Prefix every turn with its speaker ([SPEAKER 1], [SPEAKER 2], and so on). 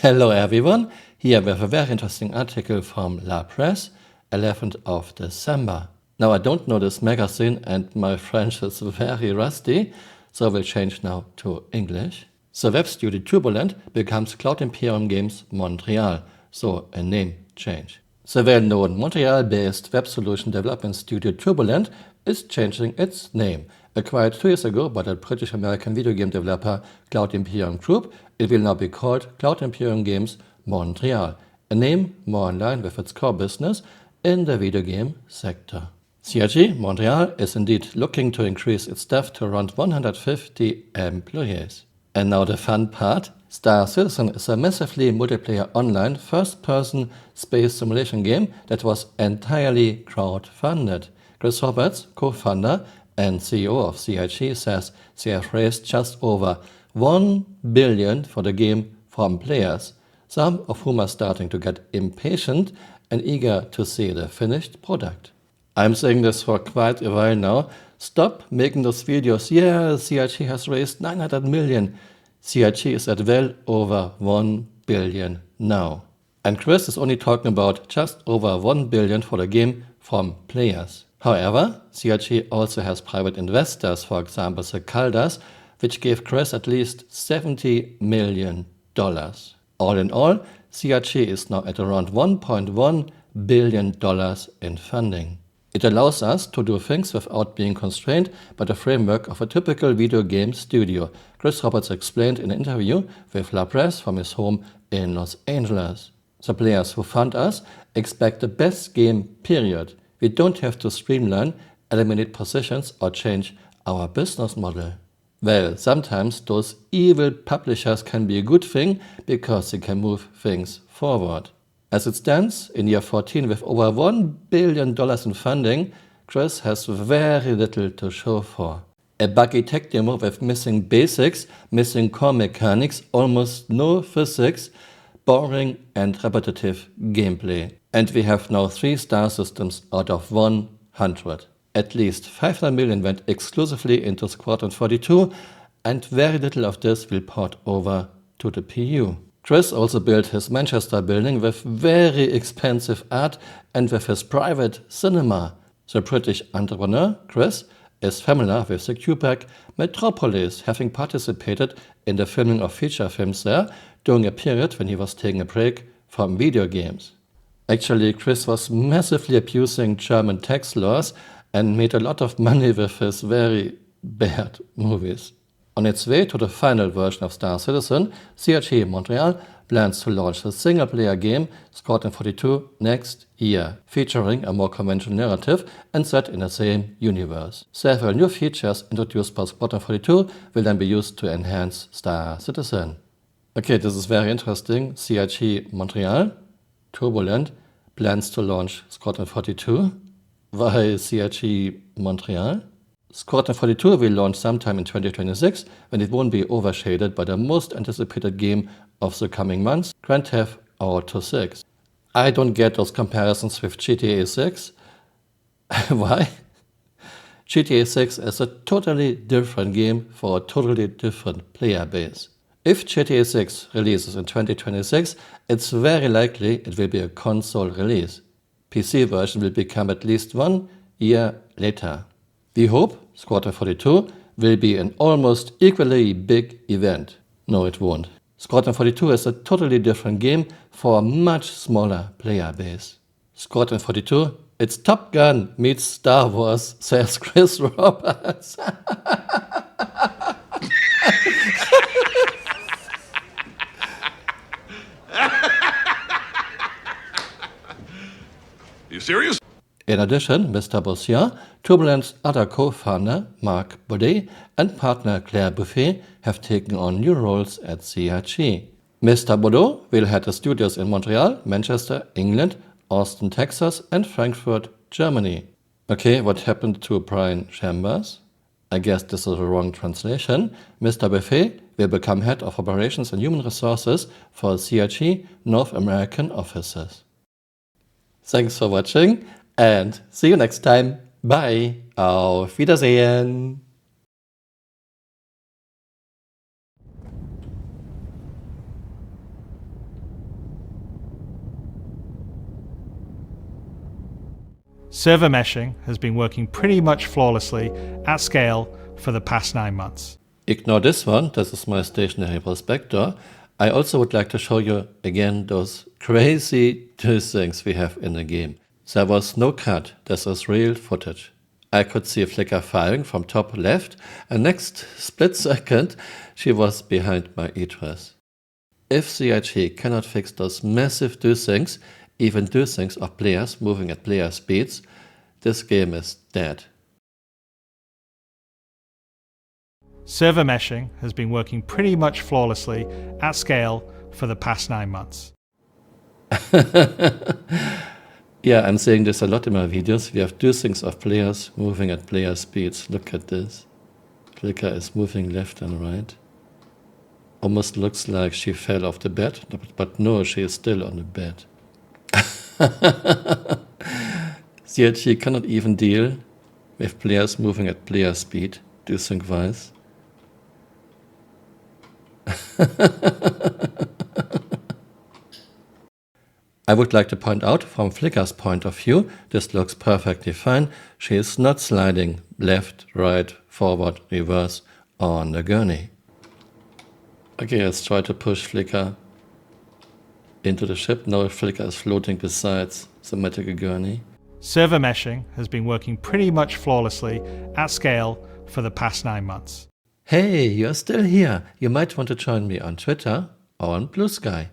[SPEAKER 1] Hello everyone, here we have a very interesting article from Presse, 11th of December. Now I don't know this magazine and my French is very rusty, so we'll change now to English. The web studio Turbulent becomes Cloud Imperium Games Montreal, so a name change. The well-known Montreal-based web solution development studio Turbulent is changing its name. Acquired 2 years ago by the British-American video game developer Cloud Imperium Group, it will now be called Cloud Imperium Games Montreal, a name more in line with its core business in the video game sector. CRG Montreal is indeed looking to increase its staff to around 150 employees. And now the fun part. Star Citizen is a massively multiplayer online first-person space simulation game that was entirely crowd-funded. Chris Roberts, co-founder and CEO of CRG, says they have raised just over $1 billion for the game from players, some of whom are starting to get impatient and eager to see the finished product. I'm saying this for quite a while now. Stop making those videos. Yeah, CRG has raised 900 million. CRG is at well over 1 billion now. And Chris is only talking about just over 1 billion for the game from players. However, CRG also has private investors, for example the Caldas, which gave Chris at least $70 million. All in all, CRG is now at around $1.1 billion in funding. It allows us to do things without being constrained by the framework of a typical video game studio, Chris Roberts explained in an interview with La Presse from his home in Los Angeles. The players who fund us expect the best game, period. We don't have to streamline, eliminate positions or change our business model. Well, sometimes those evil publishers can be a good thing because they can move things forward. As it stands, in year 14 with over $1 billion in funding, Chris has very little to show for. A buggy tech demo with missing basics, missing core mechanics, almost no physics, boring and repetitive gameplay. And we have now 3 star systems out of 100. At least 500 million went exclusively into Squadron 42, and very little of this will port over to the PU. Chris also built his Manchester building with very expensive art and with his private cinema. The British entrepreneur, Chris, is familiar with the Quebec metropolis, having participated in the filming of feature films there during a period when he was taking a break from video games. Actually, Chris was massively abusing German tax laws and made a lot of money with his very bad movies. On its way to the final version of Star Citizen, CRG Montreal plans to launch a single-player game, Squadron 42, next year, featuring a more conventional narrative and set in the same universe. Several new features introduced by Squadron 42 will then be used to enhance Star Citizen. Okay, this is very interesting. CRG Montreal, Turbulent, plans to launch Squadron 42. Why CRG Montreal? Squadron 42 will launch sometime in 2026 when it won't be overshadowed by the most anticipated game of the coming months, Grand Theft Auto 6. I don't get those comparisons with GTA 6. Why? GTA 6 is a totally different game for a totally different player base. If GTA 6 releases in 2026, it's very likely it will be a console release. PC version will become at least 1 year later. We hope Squadron 42 will be an almost equally big event. No, it won't. Squadron 42 is a totally different game for a much smaller player base. Squadron 42, it's Top Gun meets Star Wars, says Chris Roberts.
[SPEAKER 2] You serious?
[SPEAKER 1] In addition, Mr. Bossier, Turbulent's other co-founder Marc Baudet and partner Claire Buffet have taken on new roles at CRG. Mr. Baudet will head the studios in Montreal, Manchester, England, Austin, Texas and Frankfurt, Germany. Okay, what happened to Brian Chambers? I guess this is a wrong translation. Mr. Buffet will become head of operations and human resources for CRG North American offices. Thanks for watching. And see you next time. Bye. Auf Wiedersehen.
[SPEAKER 2] Server meshing has been working pretty much flawlessly at scale for the past 9 months.
[SPEAKER 1] Ignore this one, this is my stationary prospector. I also would like to show you again those crazy things we have in the game. There was no cut, this is real footage. I could see a flicker firing from top left, and next split second she was behind my egress. If CIG cannot fix those massive do-things, even do-things of players moving at player speeds, this game is dead.
[SPEAKER 2] Server meshing has been working pretty much flawlessly at scale for the past 9 months.
[SPEAKER 1] Yeah, I'm saying this a lot in my videos. We have do-things of players moving at player speeds. Look at this. Flicker is moving left and right. Almost looks like she fell off the bed, but no, she is still on the bed. Yet she cannot even deal with players moving at player speed, do-think-wise. I would like to point out, from Flicker's point of view, this looks perfectly fine. She is not sliding left, right, forward, reverse on the gurney. Okay, let's try to push Flicker into the ship. Now Flicker is floating besides the medical gurney.
[SPEAKER 2] Server meshing has been working pretty much flawlessly at scale for the past 9 months.
[SPEAKER 1] Hey, you're still here. You might want to join me on Twitter or on Blue Sky.